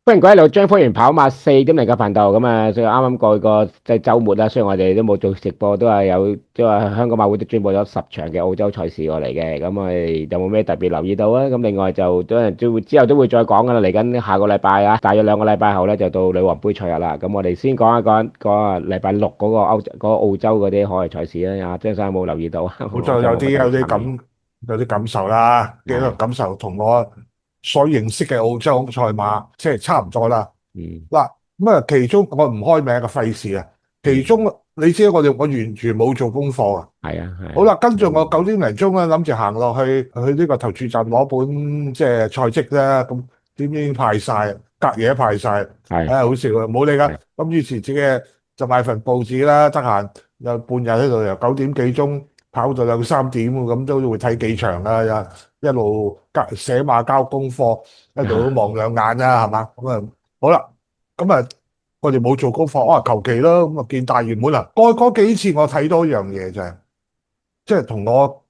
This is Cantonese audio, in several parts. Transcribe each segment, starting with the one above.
歡迎各位嚟到張科員跑馬4.0嘅頻道咁啊！所以啱啱過去個即係週末啦，雖然我哋都冇做直播，都係有即係香港馬會都宣佈咗10場嘅澳洲賽事過嚟嘅。咁我哋有冇咩特別留意到啊？咁另外就都係都會之後都會再講噶啦。嚟緊下個禮拜啊，大約2個禮拜後咧就到女王杯賽日啦。咁我哋先講一講個禮拜六嗰個澳洲嗰啲海外賽事啦。阿張生有冇留意到啊？我就有啲感受啦，幾個係，感受同我所認識嘅澳洲賽馬即係差唔多啦。嗯嗱，咁啊，其中我唔開名嘅費事啊。其嗯，中你知我完全冇做功課啊。係啊係啊，好啦，跟住我9點零鐘咧諗住行落去呢個投注站攞本即係賽績啦。咁點知已經派晒，隔夜都派晒。係好笑啊，冇理噶。係咁於是自己就買份報紙啦，得閒有半日喺度，由9點幾鐘跑到2、3點，咁都會睇幾場啦，一路寫馬交功課，一路都望兩眼啦，係嘛？咁啊，好啦，咁啊，我哋冇做功課，求其啦，咁啊見大熱門啦。過去嗰幾次我睇到一樣嘢就係，即係同我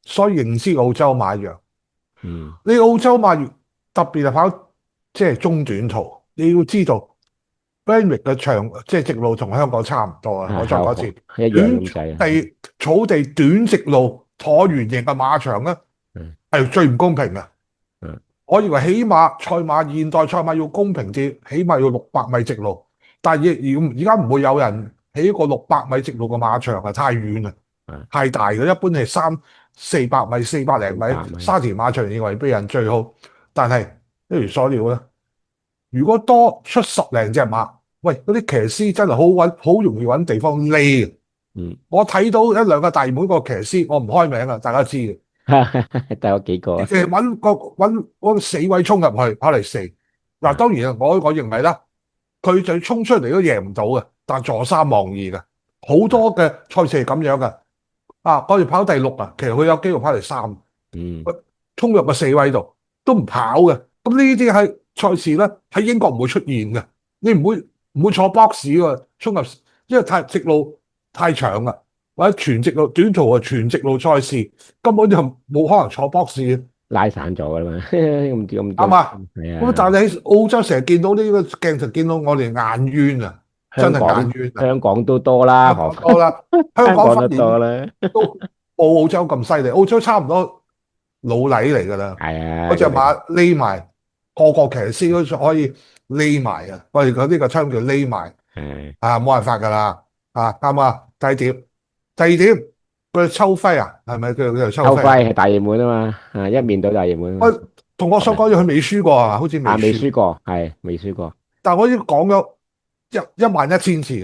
所認知嘅澳洲馬一樣。嗯你澳洲馬越特別係跑即係中短途，你要知道 Benwick 嘅長即係直路同香港差唔多啊！我再講一次，一樣咁滯啊。草地短直路橢圓形嘅馬場咧，嗯係最唔公平嘅。嗯我認為起碼現代賽馬要公平啲，起碼要600米直路。但係而家唔會有人起一個600米直路嘅馬場啊，太遠啦，嗯，太大嘅。一般係300-400米、400零米400米，沙田馬場認為俾人最好。但係一如所料咧，如果多出10零隻馬，喂，嗰啲騎師真係好容易揾地方匿嘅。嗯，我睇到一兩個大門個騎師，我唔開名啊，大家知嘅。得有幾個啊？揾個死位衝入去跑嚟四。嗱，當然啊，我認為啦，佢就衝出嚟都贏唔到嘅，但坐三望二嘅，好多嘅賽事係咁樣嘅。我哋跑第六啊，其實佢有機會跑第三，嗯，衝入個四位度都唔跑嘅。咁呢啲係賽事咧，喺英國唔會出現嘅。你唔會坐 box 嘅衝入，因為直路太長啦，或者全直路短途啊，全直路賽事根本就冇可能坐 box 嘅。拉散咗噶啦嘛，咁多，啱嘛？係咁但係啊，你喺澳洲成日見到呢個鏡頭，見到我哋眼冤啊！真係眼香港冤啊！香港都多啦，香何況港多啦，香香港都港忽然多啦，都冇澳洲咁犀利。澳洲差唔多老禮嚟㗎啦，係啊，嗰隻馬匿埋，個個騎師都可以匿埋啊！我哋講呢個槍叫匿埋係冇辦法㗎啦啱啊！第二點，佢秋輝啊，係咪叫秋秋輝啊？輝係大熱門啊嘛，一面倒大熱門啊喂，嘛，同我所講佢未輸過啊，好似未未輸。輸過，係未輸過，但係我已經講咗1萬1千次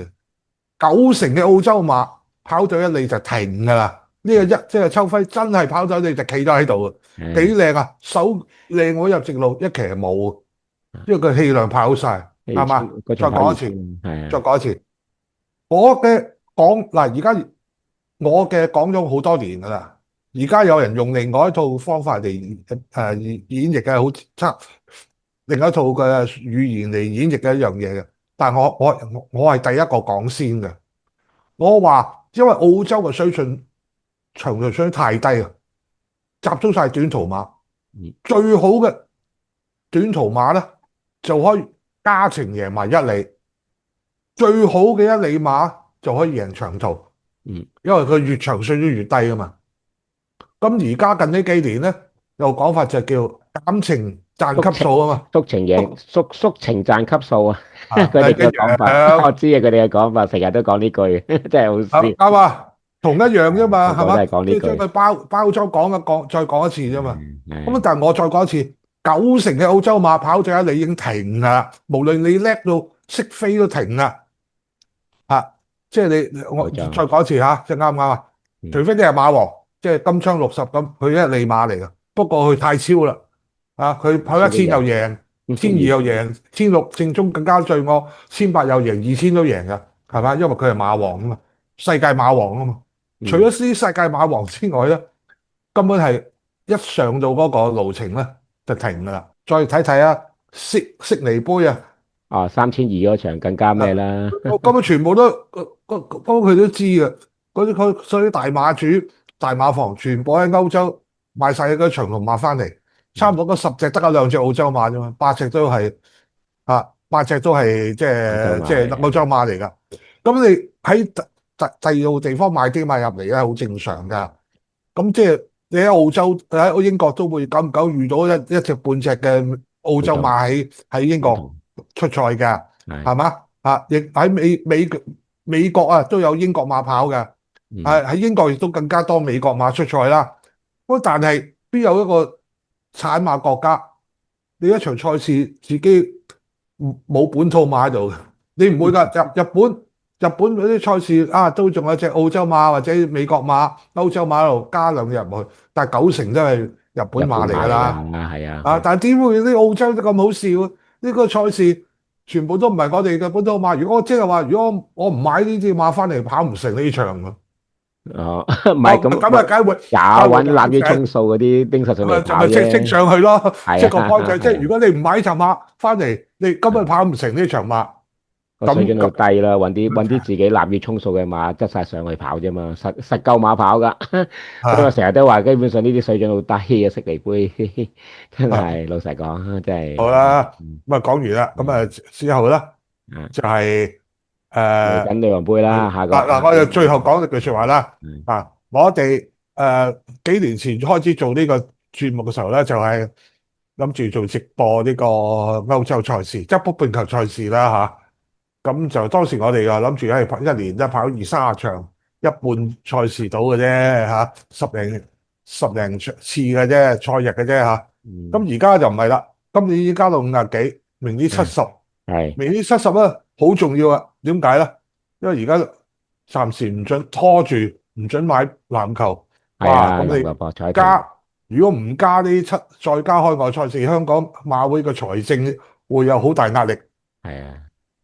，90成嘅澳洲馬跑到一里就停㗎啦。呢個即係秋輝真係跑到一里就企咗喺度啊，幾係靚啊！手靚我入直路一騎冇，因為佢氣量跑晒，啱嘛？嗰再場跑二千，講一次，係啊，再講一次，我嘅講嗱，而家我嘅講咗好多年㗎啦。而家有人用另外一套方法嚟演繹嘅，好差另一套嘅語言嚟演繹嘅一樣嘢嘅。但係我係第一個講先嘅。我話因為澳洲嘅長途水太低啊，集中晒短途馬，嗯最好嘅短途馬咧就可以加程贏埋一里，最好嘅一里馬就可以贏長途，嗯，因為佢越長水都越低啊嘛。咁而家近呢幾年咧，有個講法就叫減程賺級數啊嘛。縮程贏縮程賺級數啊，佢哋一嘅講法，樣我知啊，佢哋嘅講法成日都講呢句，真係好笑，啱啊，同一樣啫嘛，係嘛？個個都係講呢即係將句，佢包裝再講一次啫嘛。咁係但係我再講一次，90成嘅澳洲馬跑咗一里已經停啦，無論你叻到識飛都停啦。即係我冇錯，再講一次即係啱唔啱啊？除非你係馬王，即係金槍60咁，佢一里馬嚟嘅。不過佢太超啦，佢跑1000又贏，1200又贏，1600正宗更加最惡，1800又贏，2000都贏嘅，係嘛？因為佢係馬王啊嘛，世界馬王啊嘛。除咗啲世界馬王之外咧，根本係一上到嗰個路程咧就停噶啦。再睇睇悉尼杯3200嗰場更加咩啦，根本全部都佢都知嘅。所以大馬主、大馬房全部喺歐洲買晒嗰啲長龍馬翻嚟，差唔多嗰10隻得嗰2隻澳洲馬啫嘛，8隻都係即係歐洲馬嚟㗎。咁你喺第二個地方買啲馬入嚟咧，好正常㗎。咁即係你喺澳洲喺英國都會久唔久遇到一隻半隻嘅澳洲馬喺英國出賽㗎，係嘛？亦喺美國啊都有英國馬跑嘅，喺英國亦都更加多美國馬出賽啦。不過但係邊有一個產馬國家，你一場賽事自己冇本土馬喺度嘅，你唔會㗎。日本嗰啲賽事啊，都仲有隻澳洲馬或者美國馬、歐洲馬喺度加兩隻入去，但係90%都係日本馬嚟㗎啦。係啊，但係點會啲澳洲都咁好笑？呢個賽事全部都唔係我哋嘅本土馬。如果即係話，如果我唔買呢啲馬翻嚟，跑唔成呢場㗎。哦，唔係咁咁啊，梗係會揾濫竽充數嗰啲拎實上嚟跑啫，即上去咯。即係個關鍵，即係係如果你唔買呢場馬翻嚟，你根本跑唔成呢場馬。個水準好低啦，揾啲自己濫竽充數嘅馬執晒上去跑啫嘛，實夠馬跑㗎。所以我成日都話，基本上呢啲水準好低嘅悉尼杯，真係老實講，真係。好啦，咁啊講完啦，咁啊之後咧就係嚟緊女王杯啦，下個嗱，我哋最後講一句説話啦。我哋幾年前開始做呢個節目嘅時候咧，就係諗住做直播呢個歐洲賽事，即係北半球賽事啦嚇。咁就當時我哋又諗住係一年都跑20-30場，一半賽事到嘅啫嚇，十零次嘅啫，賽日嘅啫嚇。咁而家就唔係啦，今年已經加到50幾，明年70，明年70咧好重要啊！點解咧？因為而家暫時唔準拖住，唔準買籃球。哇！咁你如果唔加呢7，再加開外賽事，香港馬會嘅財政會有好大壓力。係啊。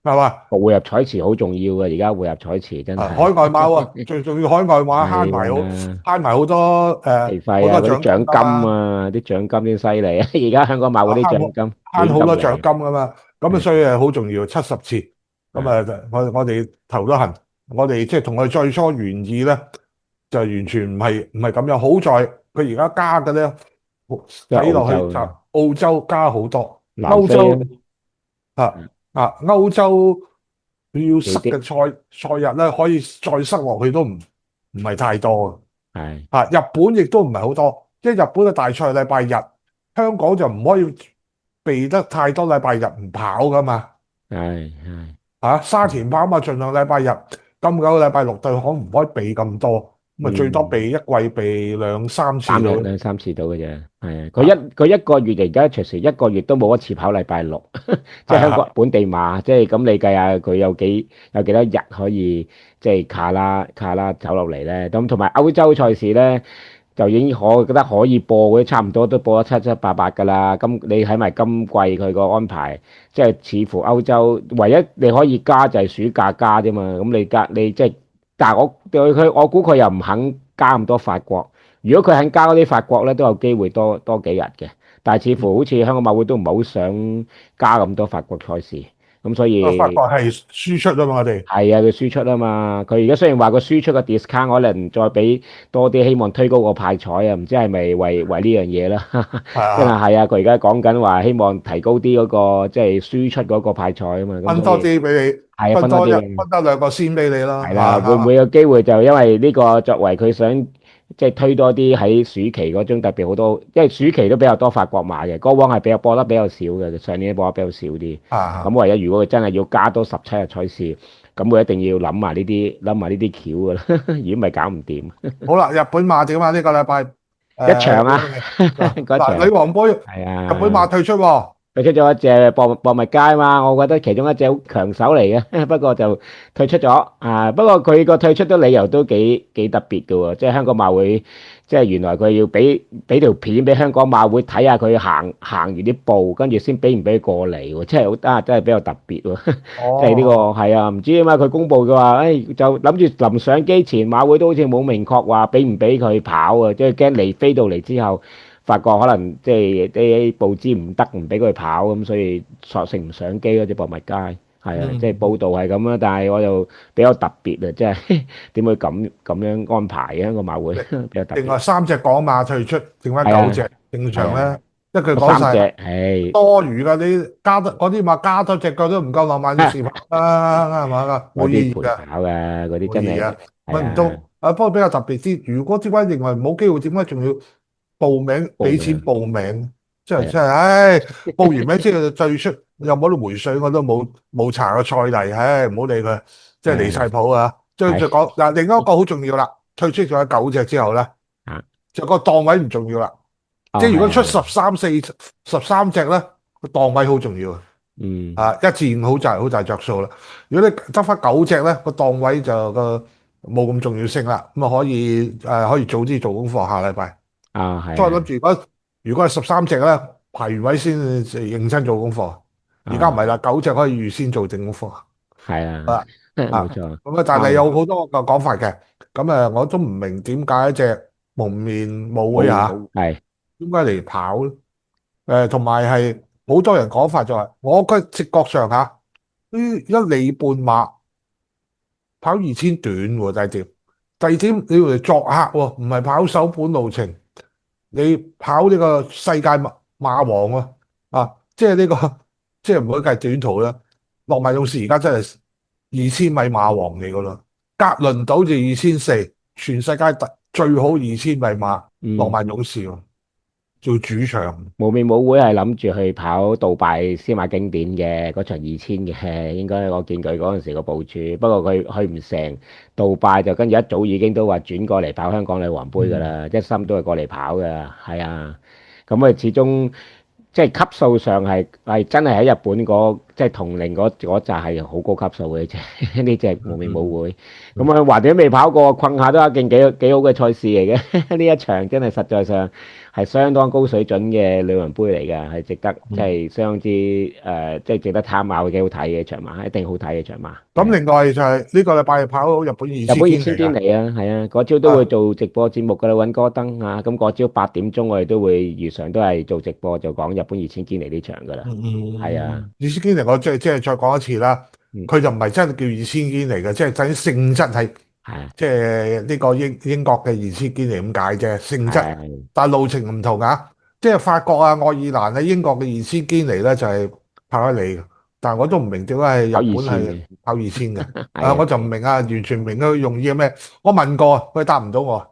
係嘛？匯入彩池好重要嘅，而家匯入彩池真係。海外馬喎，最重要海外馬慳埋好多地費啊，嗰啲獎金啊，啲獎金先犀利啊！而家香港馬會啲獎金慳好多獎金㗎嘛，咁啊所以好重要70次。咁啊，我哋頭都痕，我哋即係同佢最初原意咧，就完全唔係咁樣。好在佢而家加嘅咧，睇落去就澳洲加好多，歐洲歐洲要塞嘅賽日咧，可以再塞落去都唔係太多嘅。日本亦都唔係好多，即係日本嘅大賽禮拜日，香港就唔可以避得太多禮拜日唔跑噶嘛。沙田跑嘛，盡量禮拜日，今個禮拜6對可唔可以避咁多？咁啊最多避一季避2-3次到，兩三次到嘅啫。係佢一個月而家隨時一個月都冇一次跑禮拜6，即係香港本地馬，即係咁你計下佢有幾多日可以即係卡啦走落嚟咧？咁同埋歐洲賽事咧，就已經我覺得可以播嗰啲差唔多都播得七七八八㗎啦。咁你睇埋今季佢個安排，即係似乎歐洲唯一你可以加就係暑假加啫嘛。咁你即係。但係我對佢，我估佢又唔肯加咁多法國。如果佢肯加嗰啲法國咧，都有機會多幾日嘅。但係似乎好似香港馬會都唔係好想加咁多法國賽事，咁所以法國係輸出啊嘛，我哋係啊，佢輸出啊嘛。佢而家雖然話個輸出嘅 discount 可能再俾多啲，希望推高個派彩啊，唔知係咪為呢樣嘢啦？真係啊，佢而家講緊話希望提高啲嗰個即係輸出嗰個派彩啊嘛，分多啲俾你。係啊，分多啲，分得2個先俾你啦。係啦，會唔會有機會就因為呢個作為佢想即係推多啲喺暑期嗰種特別好多，因為暑期都比較多法國馬嘅，過往係播得比較少嘅，上年播得比較少啲。咁唯一如果佢真係要加多17日賽事，咁佢一定要諗埋呢啲橋㗎啦，如果唔係搞唔掂。好啦，日本馬點啊？呢個禮拜一場啊，嗰場女王杯係啊，日本馬退出喎。退出咗一隻博物街嘛，我覺得其中一隻好強手嚟嘅，不過就退出咗啊。不過佢個退出嘅理由都幾特別嘅喎，即係香港馬會，即係原來佢要俾條片俾香港馬會睇下佢行完啲步，跟住先俾唔俾佢過嚟喎，真係比較特別喎。即係呢個係啊，唔知點解佢公佈嘅話，就諗住臨上機前馬會都好似冇明確話俾唔俾佢跑啊，即係驚嚟飛到嚟之後。發覺可能即係啲報紙唔得，唔俾佢跑咁，所以索性唔上機嗰隻博物街，係啊，即係報道係咁啦。但係我就比較特別啊，即係點會咁樣安排嘅個馬會比較特別。另外3隻港馬退出，剩翻9隻正常咧。一句十三隻，講晒啦，係多餘㗎，你加多嗰啲馬加多隻腳都唔夠浪漫啲試跑啦，係嘛？冇嗰啲意義㗎，陪跑㗎，嗰啲真係冇意義啊！咪唔到係啊，不過比較特別啲。如果點解認為冇機會，點解仲要報名俾錢報名報名？即係係啊，即係，唉，報完名之後就退出，又冇得回水，我都冇查個賽例，唉，唔好理佢，即係離晒譜啊！再係講嗱，另一個好重要啦，退出咗九隻之後咧，啊，就個檔位唔重要啦。即哦係如果出係係，13隻咧，個檔位好重要啊！嗯啊，1至5好大着數啦。如果你得翻9隻咧，個檔位就冇咁重要性啦。咁啊可以早啲做功課，下禮拜。啊係再諗係住如果係13隻咧，排完位先認真做功課。而家唔係啊啦，9隻可以預先做定功課。係啊，啊冇錯咁啊，但係啱有好多個講法嘅。咁我都唔明點解一隻蒙面舞會冇嚇，係點解嚟跑咧？同埋係好多人講法就係，我覺得直覺上嚇，呢1里半馬跑2000短喎，第二點，第二點你要嚟作客喎，唔係跑首本路程，你跑呢個世界馬王喎，即係呢個即係唔好計短途啦，諾曼勇士而家真係2000米馬王嚟噶啦，格倫島就2400，全世界最好2000米馬，諾嗯。曼勇士喎，做主場。無面舞會係諗住去跑杜拜司馬經典嘅嗰場2000嘅，應該我見佢嗰陣時個部署，不過佢去唔成杜拜就跟住一早已經都話轉過嚟跑香港女皇杯㗎嗯啦，一心都係過嚟跑㗎，係啊，咁啊始終即係級數上係真係喺日本即係同齡嗰扎係好高級數嘅啫，呢隻無面舞會，咁啊或者未跑過，困下都係一件幾好嘅賽事嚟嘅，呢一場真係實在上。係相當高水準嘅女皇杯嚟㗎，係值得即嗯。係相當之即係值得參考嘅，幾好睇嘅場馬，一定好睇嘅場馬。係啊，咁另外就係呢個禮拜跑日本二千日本二千堅尼啊，堅尼啊，係啊，嗰朝都會做直播節目㗎啦，揾戈登啊，咁嗰朝8點鐘我哋都會如常都係做直播，就講日本二千堅尼呢場㗎啦。係啊，二千堅尼我即係再講一次啦，嗯，佢就唔係真係叫二千堅尼嘅，即係真性質係係啊，即係呢個英國嘅二千堅尼咁解啫，性質，係但係路程唔同啊，即係法國啊、愛爾蘭啊、英國嘅二千堅尼咧就係跑1里嘅，但係我都唔明點解係日跑二本係千嘅，跑2000嘅，係啊。我就唔明啊，完全唔明佢用意係咩，我問過佢答唔到我，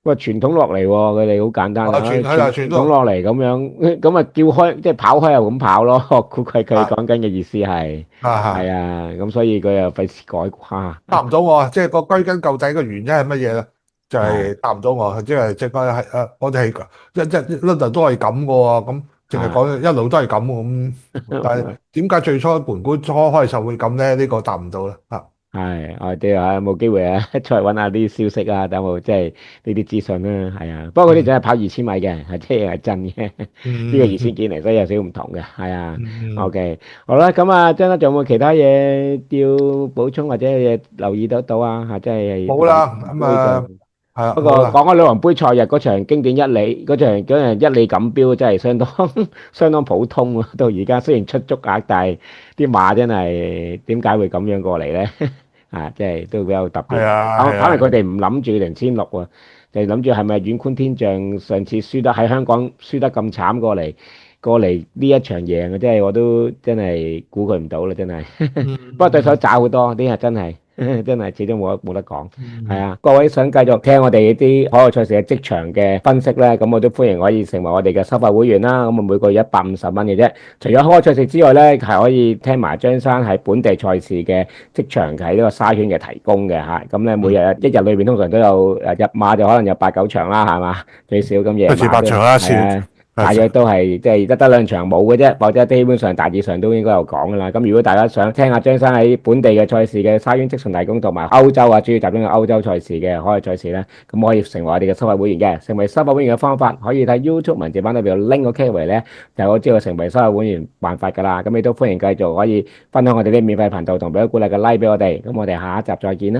喂，傳統落嚟喎，佢哋好簡單啊，佢係傳統傳統落嚟咁樣，咁啊叫開，即係跑開又咁跑咯，估計佢啊講緊嘅意思係，啊啊！係啊，咁所以佢又費事改誇，答唔到我，即係個歸根究底嘅原因係乜嘢咧？就係係答唔到我，即係係我哋係一路都係咁嘅喎，咁淨係係講一路都係咁咁，但係點解最初盤古初開就會咁咧？呢個答唔到啦，係，我哋啊有冇機會啊，出嚟揾下啲消息啊，等冇即係呢啲資訊啦，係啊，不過佢哋嗯真係跑2000米嘅，係即係真嘅，呢個嗯嗯二千幾嚟，所以有少少唔同嘅，係啊嗯，，OK，好啦，咁啊，張德仲有冇其他嘢要補充或者嘢留意得到啊？嚇，即係冇啦，咁杯就。係啊，不過冇啦，講開女皇杯賽日嗰場經典嗰場一哩錦標真係相當相當普通喎。到而家雖然出足額，但係啲馬真係點解會咁樣過嚟咧？啊，即係都比較特別。係啊係啊，可能佢哋唔諗住2006喎，就諗住係咪遠觀天象上次輸得喺香港輸得咁慘過嚟呢一場贏嘅，真係我都真係估佢唔到啦，真係。不過對手嗯渣好多，啲係真係真係始終冇得講。係嗯啊，各位想繼續聽我哋啲海外賽事嘅職場嘅分析咧，咁我都歡迎可以成為我哋嘅收費會員啦。咁啊每個月150蚊嘅啫。除咗海外賽事之外咧，係可以聽埋張生喺本地賽事嘅職場喺呢個沙圈嘅提供嘅嚇。咁咧每日一日裏邊通常都有日馬就可能有8、9場啦，係嘛？最少咁夜一至馬都八場啦，係啊。大約都係即係得兩場冇嘅啫，或者基本上大致上都應該有講噶啦。咁如果大家想聽下張生喺本地嘅賽事嘅沙圈即場提供，同埋歐洲啊，主要集中喺歐洲賽事嘅海外賽事咧，咁可以成為我哋嘅收費會員嘅。成為收費會員嘅方法，可以睇 YouTube 文字版裏邊有 link 個 keyword 咧，就我知道成為收費會員辦法噶啦。咁你都歡迎繼續可以分享我哋啲免費頻道同俾個鼓勵嘅 like 俾我哋。咁我哋下一集再見啦。